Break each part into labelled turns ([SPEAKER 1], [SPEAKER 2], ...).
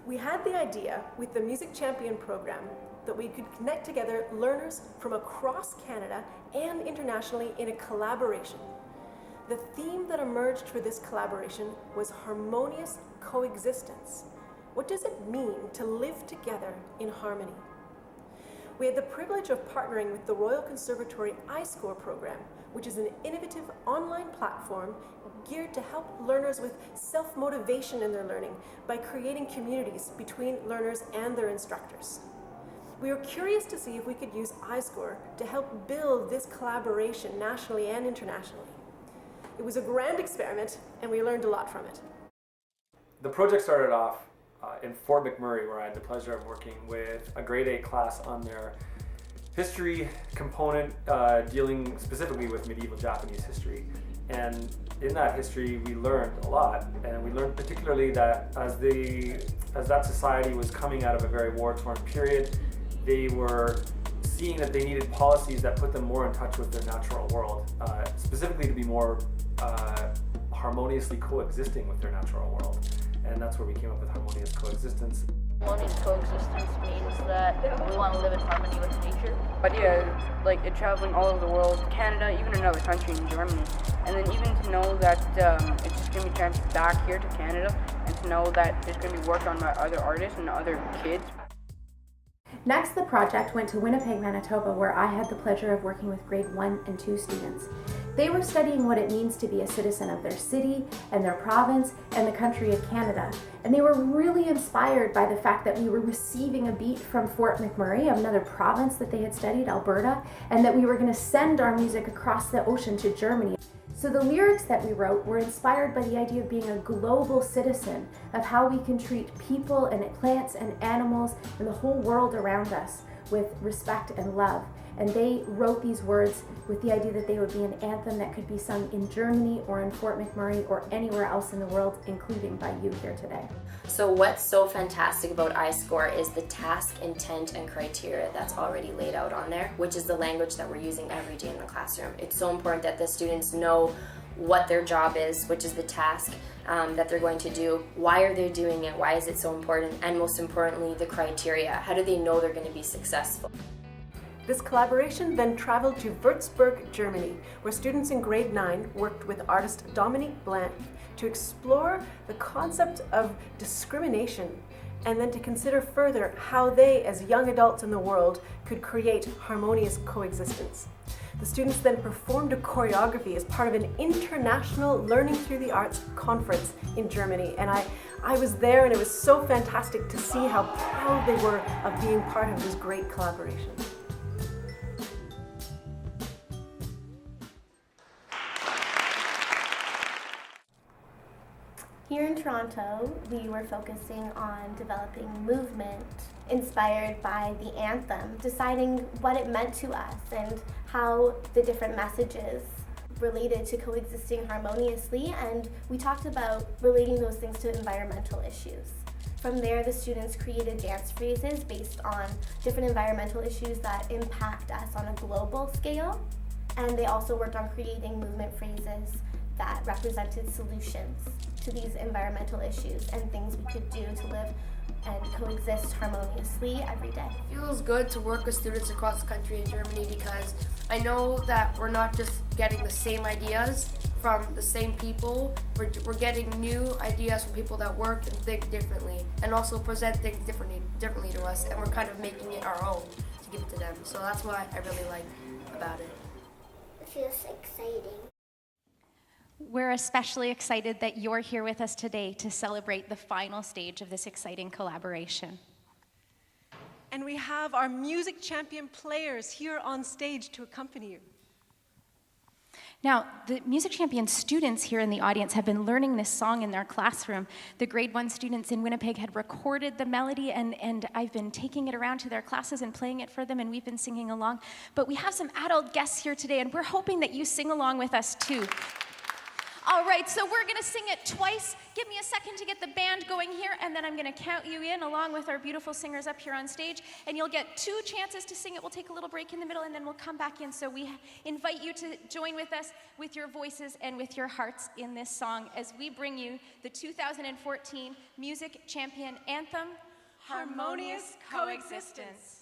[SPEAKER 1] We had the idea with the Music Champion program that we could connect together learners from across Canada and internationally in a collaboration. The theme that emerged for this collaboration was harmonious coexistence. What does it mean to live together in harmony? We had the privilege of partnering with the Royal Conservatory iScore program, which is an innovative online platform geared to help learners with self-motivation in their learning by creating communities between learners and their instructors. We were curious to see if we could use iScore to help build this collaboration nationally and internationally. It was a grand experiment, and we learned a lot from it.
[SPEAKER 2] The project started off in Fort McMurray, where I had the pleasure of working with a grade 8 class on their history component dealing specifically with medieval Japanese history. And in that history we learned a lot, and we learned particularly that as that society was coming out of a very war-torn period, they were seeing that they needed policies that put them more in touch with their natural world, specifically to be more harmoniously coexisting with their natural world. And that's where we came up with harmonious coexistence.
[SPEAKER 3] Harmonious coexistence means that we want to live in harmony with nature.
[SPEAKER 4] But yeah, like it traveling all over the world, Canada, even another country in Germany. And then even to know that it's just going to be transferred back here to Canada, and to know that it's going to be worked on by other artists and other kids.
[SPEAKER 5] Next, the project went to Winnipeg, Manitoba, where I had the pleasure of working with grade 1 and 2 students. They were studying what it means to be a citizen of their city and their province and the country of Canada. And they were really inspired by the fact that we were receiving a beat from Fort McMurray, another province that they had studied, Alberta, and that we were going to send our music across the ocean to Germany. So the lyrics that we wrote were inspired by the idea of being a global citizen, of how we can treat people and plants and animals and the whole world around us with respect and love. And they wrote these words with the idea that they would be an anthem that could be sung in Germany or in Fort McMurray or anywhere else in the world, including by you here today.
[SPEAKER 6] So what's so fantastic about iScore is the task, intent, and criteria that's already laid out on there, which is the language that we're using every day in the classroom. It's so important that the students know what their job is, which is the task that they're going to do, why are they doing it, why is it so important, and most importantly, the criteria. How do they know they're going to be successful?
[SPEAKER 1] This collaboration then traveled to Würzburg, Germany, where students in grade 9 worked with artist Dominique Blanc to explore the concept of discrimination, and then to consider further how they, as young adults in the world, could create harmonious coexistence. The students then performed a choreography as part of an international Learning Through the Arts conference in Germany, and I was there, and it was so fantastic to see how proud they were of being part of this great collaboration.
[SPEAKER 7] Here in Toronto, we were focusing on developing movement inspired by the anthem, deciding what it meant to us and how the different messages related to coexisting harmoniously, and we talked about relating those things to environmental issues. From there, the students created dance phrases based on different environmental issues that impact us on a global scale, and they also worked on creating movement phrases that represented solutions to these environmental issues and things we could do to live and coexist harmoniously every day.
[SPEAKER 8] It feels good to work with students across the country in Germany because I know that we're not just getting the same ideas from the same people, we're getting new ideas from people that work and think differently and also present things differently to us, and we're kind of making it our own to give it to them. So that's what I really like about it.
[SPEAKER 9] It feels exciting.
[SPEAKER 10] We're especially excited that you're here with us today to celebrate the final stage of this exciting collaboration.
[SPEAKER 1] And we have our Music Champion players here on stage to accompany you.
[SPEAKER 10] Now, the Music Champion students here in the audience have been learning this song in their classroom. The grade 1 students in Winnipeg had recorded the melody, and I've been taking it around to their classes and playing it for them, and we've been singing along. But we have some adult guests here today, and we're hoping that you sing along with us too. All right, so we're gonna sing it twice. Give me a second to get the band going here, and then I'm gonna count you in along with our beautiful singers up here on stage, and you'll get 2 chances to sing it. We'll take a little break in the middle, and then we'll come back in. So we invite you to join with us with your voices and with your hearts in this song as we bring you the 2014 Music Champion Anthem, Harmonious Coexistence.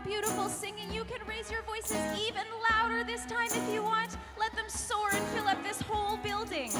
[SPEAKER 10] Beautiful singing. You can raise your voices even louder this time if you want. Let them soar and fill up this whole building.